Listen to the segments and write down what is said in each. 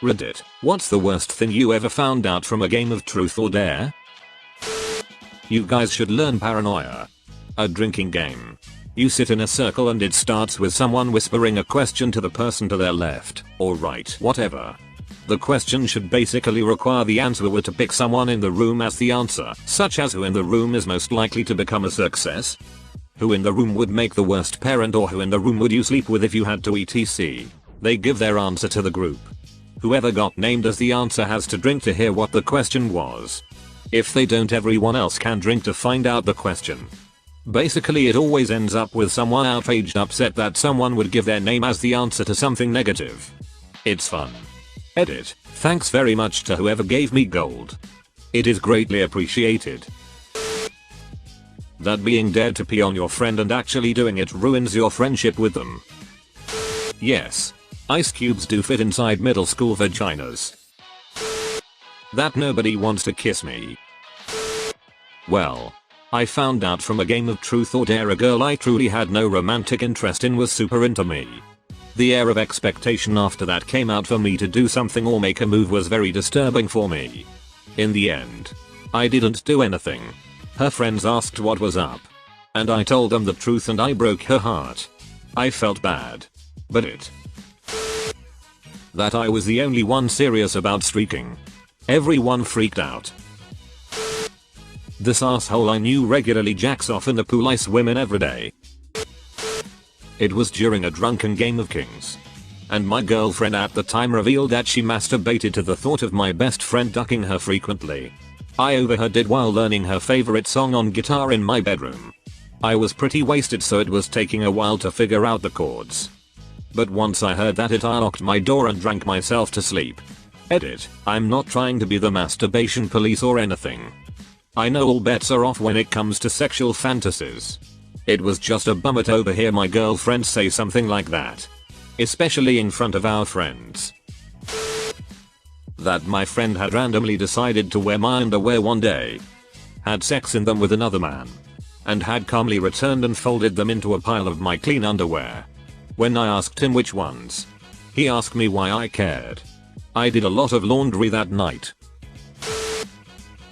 Reddit, what's the worst thing you ever found out from a game of truth or dare? You guys should learn paranoia. A drinking game. You sit in a circle and it starts with someone whispering a question to the person to their left, or right, whatever. The question should basically require the answerer to pick someone in the room as the answer, such as who in the room is most likely to become a success? Who in the room would make the worst parent, or who in the room would you sleep with if you had to etc. They give their answer to the group. Whoever got named as the answer has to drink to hear what the question was. If they don't, everyone else can drink to find out the question. Basically it always ends up with someone outraged, upset that someone would give their name as the answer to something negative. It's fun. Edit. Thanks very much to whoever gave me gold. It is greatly appreciated. That being dared to pee on your friend and actually doing it ruins your friendship with them. Yes. Ice cubes do fit inside middle school vaginas. That nobody wants to kiss me. Well, I found out from a game of truth or dare a girl I truly had no romantic interest in was super into me. The air of expectation after that came out for me to do something or make a move was very disturbing for me. In the end, I didn't do anything. Her friends asked what was up. And I told them the truth and I broke her heart. I felt bad. But that I was the only one serious about streaking. Everyone freaked out. This asshole I knew regularly jacks off in the pool I swim in every day. It was during a drunken game of kings. And my girlfriend at the time revealed that she masturbated to the thought of my best friend ducking her frequently. I overheard it while learning her favorite song on guitar in my bedroom. I was pretty wasted, so it was taking a while to figure out the chords. But once I heard that I locked my door and drank myself to sleep. Edit. I'm not trying to be the masturbation police or anything. I know all bets are off when it comes to sexual fantasies. It was just a bummer to overhear my girlfriend say something like that. Especially in front of our friends. That my friend had randomly decided to wear my underwear one day. Had sex in them with another man. And had calmly returned and folded them into a pile of my clean underwear. When I asked him which ones, he asked me why I cared. I did a lot of laundry that night.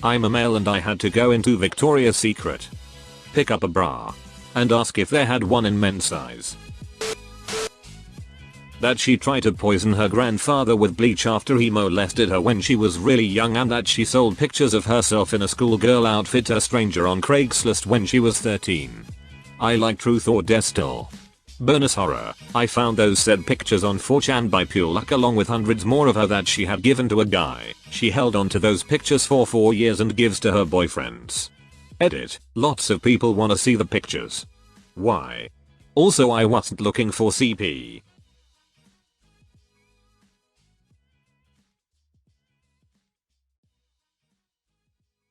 I'm a male and I had to go into Victoria's Secret, pick up a bra, and ask if they had one in men's size. That she tried to poison her grandfather with bleach after he molested her when she was really young, and that she sold pictures of herself in a schoolgirl outfit to a stranger on Craigslist when she was 13. I like truth or dare still. Bonus horror, I found those said pictures on 4chan by pure luck along with hundreds more of her that she had given to a guy. She held on to those pictures for 4 years and gives to her boyfriends. Edit. Lots of people wanna see the pictures. Why? Also, I wasn't looking for CP.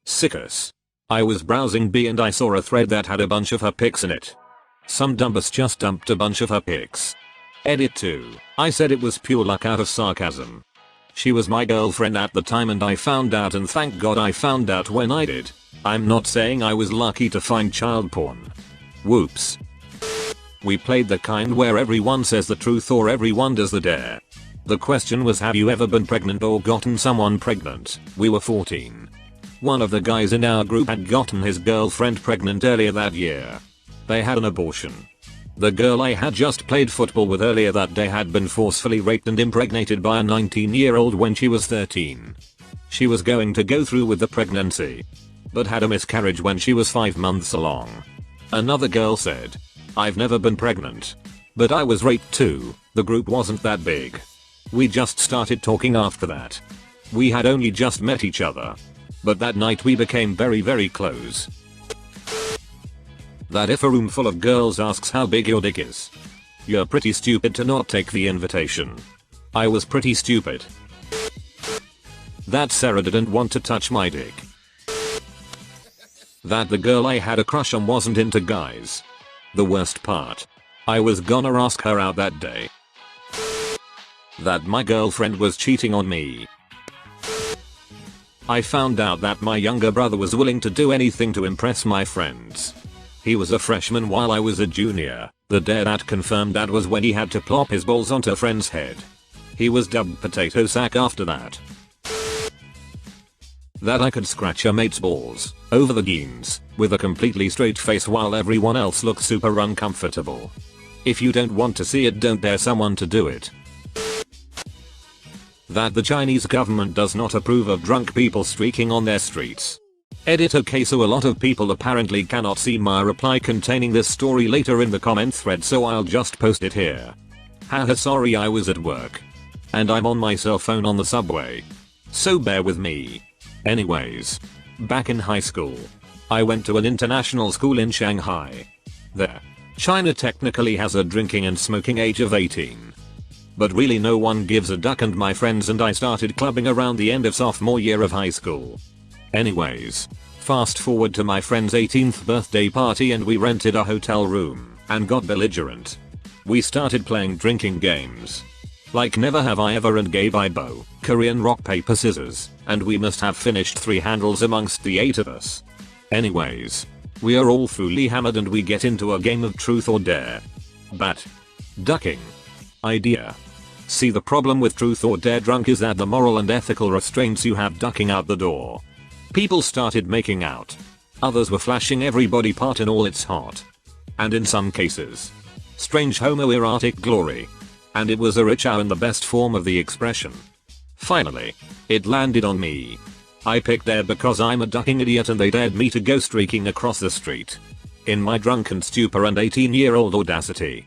Sickus. I was browsing B and I saw a thread that had a bunch of her pics in it. Some dumbass just dumped a bunch of her pics. Edit 2. I said it was pure luck out of sarcasm. She was my girlfriend at the time and I found out, and thank God I found out when I did. I'm not saying I was lucky to find child porn. Whoops. We played the kind where everyone says the truth or everyone does the dare. The question was, have you ever been pregnant or gotten someone pregnant? We were 14. One of the guys in our group had gotten his girlfriend pregnant earlier that year. They had an abortion. The girl I had just played football with earlier that day had been forcefully raped and impregnated by a 19-year-old when she was 13. She was going to go through with the pregnancy, but had a miscarriage when she was 5 months along. Another girl said, I've never been pregnant, but I was raped too. The group wasn't that big. We just started talking after that. We had only just met each other, but that night we became very close. That if a room full of girls asks how big your dick is, you're pretty stupid to not take the invitation. I was pretty stupid. That Sarah didn't want to touch my dick. That the girl I had a crush on wasn't into guys. The worst part, I was gonna ask her out that day. That my girlfriend was cheating on me. I found out that my younger brother was willing to do anything to impress my friends. He was a freshman while I was a junior. The dare that confirmed that was when he had to plop his balls onto a friend's head. He was dubbed Potato Sack after that. That I could scratch a mate's balls over the jeans with a completely straight face while everyone else looks super uncomfortable. If you don't want to see it, don't dare someone to do it. That the Chinese government does not approve of drunk people streaking on their streets. Edit. Okay, so a lot of people apparently cannot see my reply containing this story later in the comment thread, so I'll just post it here. Haha, sorry, I was at work. And I'm on my cell phone on the subway. So bear with me. Anyways. Back in high school. I went to an international school in Shanghai. There. China technically has a drinking and smoking age of 18. But really no one gives a duck, and my friends and I started clubbing around the end of sophomore year of high school. Anyways. Fast forward to my friend's 18th birthday party, and we rented a hotel room and got belligerent. We started playing drinking games. Like never have I ever, and gave Ibo, Korean rock paper scissors, and we must have finished 3 handles amongst the 8 of us. Anyways. We are all fully hammered and we get into a game of truth or dare. But. Ducking. Idea. See, the problem with truth or dare drunk is that the moral and ethical restraints you have ducking out the door. People started making out. Others were flashing everybody part in all its hot. And in some cases. Strange homoerotic glory. And it was a rich hour in the best form of the expression. Finally. It landed on me. I picked dare because I'm a ducking idiot, and they dared me to go streaking across the street. In my drunken stupor and 18-year-old audacity.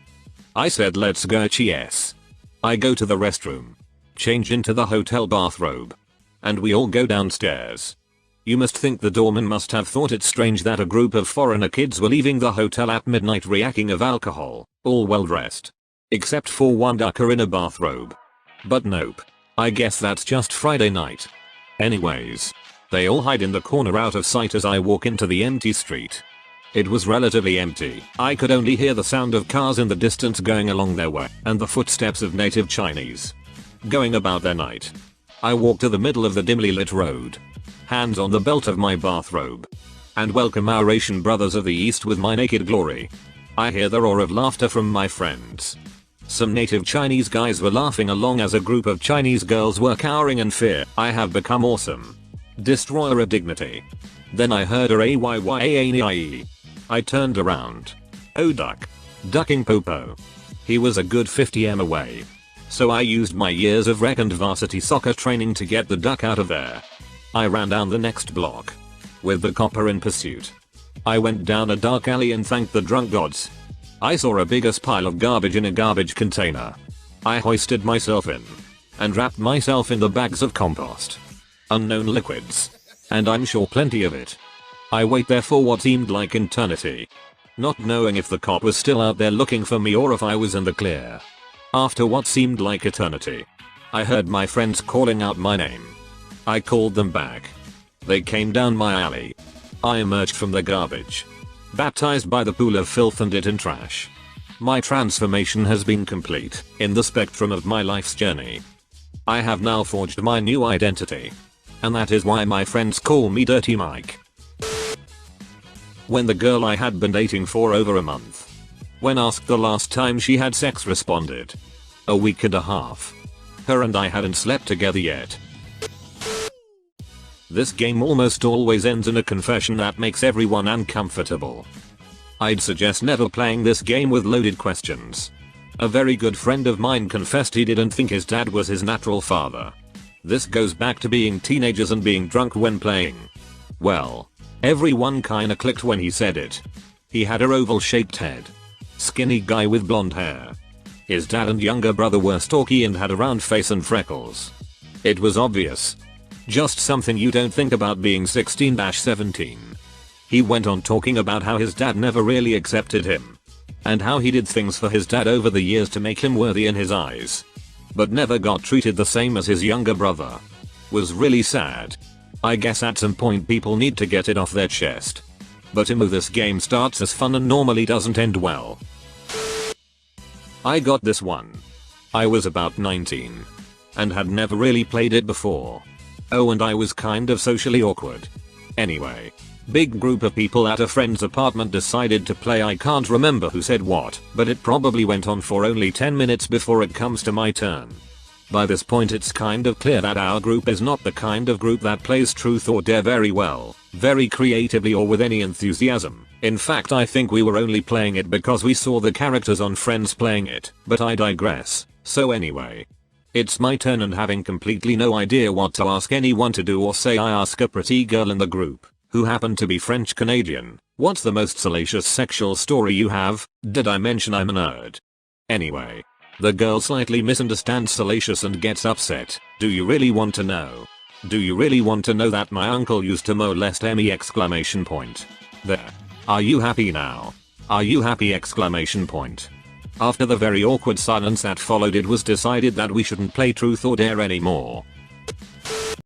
I said, let's go, yes. I go to the restroom. Change into the hotel bathrobe. And we all go downstairs. You must think the doorman must have thought it strange that a group of foreigner kids were leaving the hotel at midnight reacting of alcohol, all well dressed. Except for one ducker in a bathrobe. But nope. I guess that's just Friday night. Anyways. They all hide in the corner out of sight as I walk into the empty street. It was relatively empty. I could only hear the sound of cars in the distance going along their way, and the footsteps of native Chinese going about their night. I walk to the middle of the dimly lit road. Hands on the belt of my bathrobe. And welcome our Asian brothers of the East with my naked glory. I hear the roar of laughter from my friends. Some native Chinese guys were laughing along as a group of Chinese girls were cowering in fear. I have become awesome. Destroyer of dignity. Then I heard a ayyyaaie. I turned around. Oh duck. Ducking popo. He was a good 50m away. So I used my years of rec and varsity soccer training to get the duck out of there. I ran down the next block. With the copper in pursuit. I went down a dark alley and thanked the drunk gods. I saw a biggest pile of garbage in a garbage container. I hoisted myself in. And wrapped myself in the bags of compost. Unknown liquids. And I'm sure plenty of it. I wait there for what seemed like eternity. Not knowing if the cop was still out there looking for me or if I was in the clear. After what seemed like eternity. I heard my friends calling out my name. I called them back. They came down my alley. I emerged from the garbage. Baptized by the pool of filth and it in trash. My transformation has been complete in the spectrum of my life's journey. I have now forged my new identity. And that is why my friends call me Dirty Mike. When the girl I had been dating for over a month. When asked the last time she had sex, responded. A week and a half. Her and I hadn't slept together yet. This game almost always ends in a confession that makes everyone uncomfortable. I'd suggest never playing this game with loaded questions. A very good friend of mine confessed he didn't think his dad was his natural father. This goes back to being teenagers and being drunk when playing. Well, everyone kinda clicked when he said it. He had a oval shaped head. Skinny guy with blonde hair. His dad and younger brother were stocky and had a round face and freckles. It was obvious. Just something you don't think about being 16-17. He went on talking about how his dad never really accepted him. And how he did things for his dad over the years to make him worthy in his eyes. But never got treated the same as his younger brother. Was really sad. I guess at some point people need to get it off their chest. But this game starts as fun and normally doesn't end well. I got this one. I was about 19. And had never really played it before. Oh, and I was kind of socially awkward. Anyway. Big group of people at a friend's apartment decided to play. I can't remember who said what, but it probably went on for only 10 minutes before it comes to my turn. By this point it's kind of clear that our group is not the kind of group that plays truth or dare very well, very creatively or with any enthusiasm. In fact I think we were only playing it because we saw the characters on Friends playing it, but I digress. So anyway. It's my turn and having completely no idea what to ask anyone to do or say I ask a pretty girl in the group, who happened to be French Canadian, what's the most salacious sexual story you have? Did I mention I'm a nerd? Anyway. The girl slightly misunderstands salacious and gets upset. Do you really want to know? Do you really want to know that my uncle used to molest me? Exclamation point. There. Are you happy now? Are you happy? Exclamation point. After the very awkward silence that followed, it was decided that we shouldn't play truth or dare anymore.